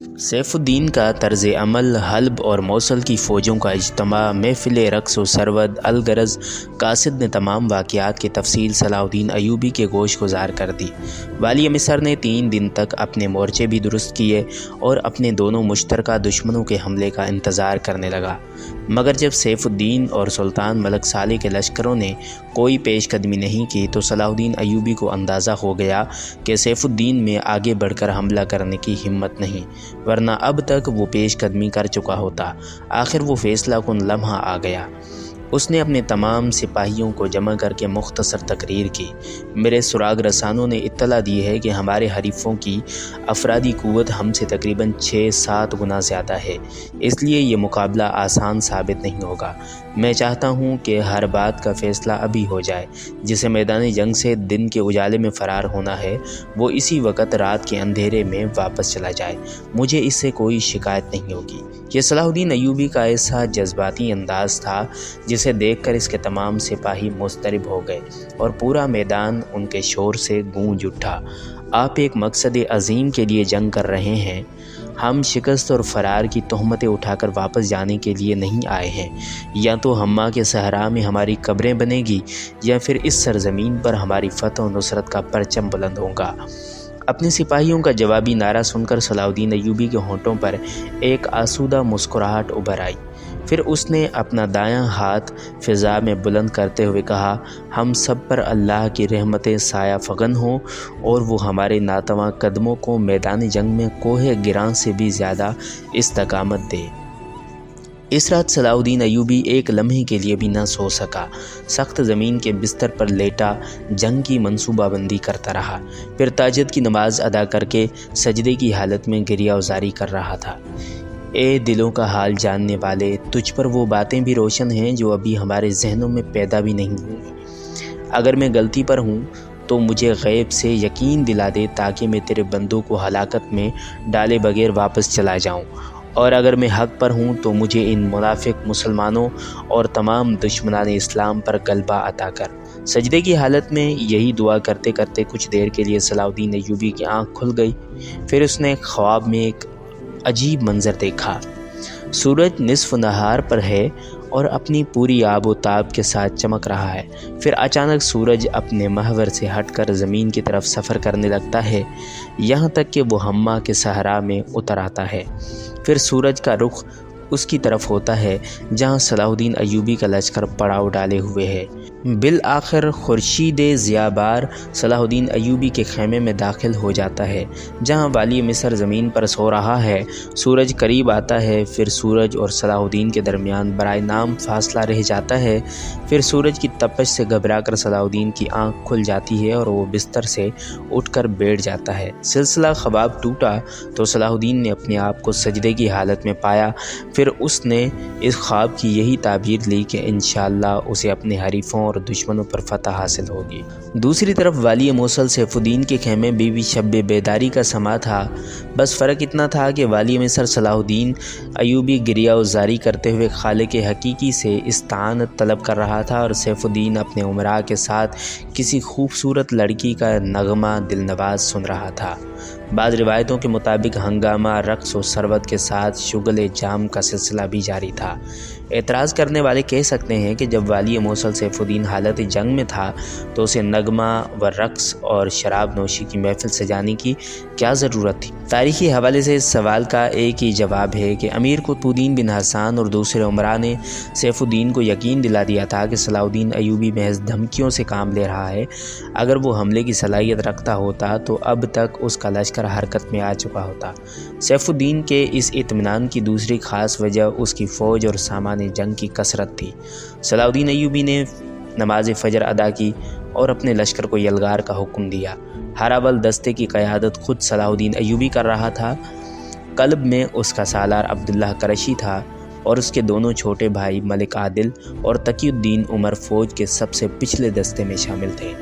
सैफ उद्दीन का तर्ज़ अमल हल्ब और मौसल की फ़ौजों का इज्तिमा महफ़िल रक़्स व सरवद अलगरज़ कासिद ने तमाम वाक़यात की तफ़सील सलाहुद्दीन अय्यूबी के गोश गुज़ार कर दी। वाली मिस्र ने 3 दिन तक अपने मोर्चे भी दुरुस्त किए और अपने दोनों मुश्तरका दुश्मनों के हमले का इंतज़ार करने लगा, मगर जब सैफ उद्दीन और सुल्तान मलक साले के लश्करों ने कोई पेशकदमी नहीं की तो सलाहुद्दीन अय्यूबी को अंदाज़ा हो गया कि सैफ उद्दीन में आगे बढ़कर हमला करने की हिम्मत नहीं, वरना अब तक वो पेशकदमी कर चुका होता। आखिर वो फैसला कुन लम्हा आ गया। उसने अपने तमाम सिपाहियों को जमा करके मुख्तसर तकरीर की। मेरे सुराग रसानों ने इत्तला दी है कि हमारे हरीफों की अफरादी क़ुव्वत हमसे तकरीबन 6-7 गुना ज़्यादा है, इसलिए ये मुकाबला आसान साबित नहीं होगा। मैं चाहता हूँ कि हर बात का फ़ैसला अभी हो जाए। जिसे मैदान जंग से दिन के उजाले में फ़रार होना है, वो इसी वक्त रात के अंधेरे में वापस चला जाए। मुझे इससे कोई शिकायत नहीं होगी। ये सलाहुद्दीन अय्यूबी का ऐसा जज्बाती अंदाज़ था जिसे देखकर इसके तमाम सिपाही मुस्तरब हो गए और पूरा मैदान उनके शोर से गूंज उठा। आप एक मकसद अज़ीम के लिए जंग कर रहे हैं। हम शिकस्त और फ़रार की तोहमतें उठाकर वापस जाने के लिए नहीं आए हैं। या तो हम्मा के सहरा में हमारी कब्रें बनेगी या फिर इस सरज़मीन पर हमारी फ़तह और नुसरत का परचम बुलंद होगा। अपने सिपाहियों का जवाबी नारा सुनकर सलाहुद्दीन अय्यूबी के होंठों पर एक आसूदा मुस्कुराहट उभर आई। फिर उसने अपना दायां हाथ फ़िज़ा में बुलंद करते हुए कहा, हम सब पर अल्लाह की रहमतें साया फ़गन हों और वो हमारे नातवां कदमों को मैदान जंग में कोहे गिरां से भी ज़्यादा इस्तकामत दे। इस रात सलाहुद्दीन अय्यूबी एक लम्हे के लिए भी न सो सका। सख्त ज़मीन के बिस्तर पर लेटा जंग की मंसूबाबंदी करता रहा। फिर ताजद की नमाज अदा करके सजदे की हालत में गिरिया उजारी कर रहा था। ए दिलों का हाल जानने वाले, तुझ पर वो बातें भी रोशन हैं जो अभी हमारे जहनों में पैदा भी नहीं हुई। अगर मैं गलती पर हूँ तो मुझे गैब से यकीन दिला दे ताकि मैं तेरे बंदों को हलाकत में डाले बगैर वापस चला जाऊँ, और अगर मैं हक़ पर हूँ तो मुझे इन मुनाफिक मुसलमानों और तमाम दुश्मनान इस्लाम पर गलबा अता कर। सजदे की हालत में यही दुआ करते करते कुछ देर के लिए सलाहुद्दीन अय्यूबी की आँख खुल गई। फिर उसने ख्वाब में एक अजीब मंज़र देखा। सूरज निस्फ नहार पर है और अपनी पूरी आबो ताब के साथ चमक रहा है। फिर अचानक सूरज अपने महवर से हटकर ज़मीन की तरफ सफ़र करने लगता है, यहाँ तक कि वो हम्मा के सहरा में उतर आता है। फिर सूरज का रुख उसकी तरफ होता है जहाँ सलाहुद्दीन अय्यूबी का लश्कर पड़ाव डाले हुए है। बिल आखिर खुर्शीद ज़ियाबार सलाहुद्दीन अय्यूबी के खेमे में दाखिल हो जाता है, जहाँ वाली मिस्र ज़मीन पर सो रहा है। सूरज करीब आता है। फिर सूरज और सलाहुद्दीन के दरमियान बराए नाम फासला रह जाता है। फिर सूरज की तपश से घबराकर सलाहुद्दीन की आँख खुल जाती है और वो बिस्तर से उठकर बैठ जाता है। सिलसिला ख्वाब टूटा तो सलाहुद्दीन ने अपने आप को सजदे की हालत में पाया। फिर उसने इस ख्वाब की यही ताबीर ली कि इंशाअल्लाह उसे अपने हरीफों और दुश्मनों पर फतह हासिल होगी। दूसरी तरफ वाली मौसल सैफुद्दीन के खेमे बीवी शब बेदारी का समा था। बस फ़र्क इतना था कि वाली मिस्र सलाहुद्दीन अय्यूबी गिरिया उजारी करते हुए खालिक हकीकी से इस्तानत तलब कर रहा था और सैफुद्दीन अपने उमरा के साथ किसी खूबसूरत लड़की का नगमा दिलनवाज सुन रहा था। बाद रिवायतों के मुताबिक हंगामा रक़्स और सरवत के साथ शुगल जाम का सिलसिला भी जारी था। एतराज़ करने वाले कह सकते हैं कि जब वाली मौसल सैफुद्दीन हालत जंग में था तो उसे नगमा व रक़्स और शराब नोशी की महफिल सजाने की क्या ज़रूरत थी। तारीख़ी हवाले से इस सवाल का एक ही जवाब है कि अमीर कुतुबुद्दीन बिन हसन और दूसरे उमरा ने सैफुद्दीन को यकीन दिला दिया था कि सलाहुद्दीन अय्यूबी महज धमकियों से काम ले रहा है। अगर वो हमले की सलाहियत रखता होता तो अब तक उसका लश्कर हरकत में आ चुका होता। सैफुद्दीन के इस इत्मीनान की दूसरी ख़ास वजह उसकी फ़ौज और सामान जंग की कसरत थी। सलाहुद्दीन अय्यूबी ने नमाज फ़जर अदा की और अपने लश्कर को यलगार का हुक्म दिया। हर अव्वल दस्ते की क़यादत खुद सलाहुद्दीन अय्यूबी कर रहा था। क़ल्ब में उसका सालार अब्दुल्लाह क़रशी था और उसके दोनों छोटे भाई मलिक आदिल और तकीउद्दीन उमर फ़ौज के सबसे पिछले दस्ते में शामिल थे।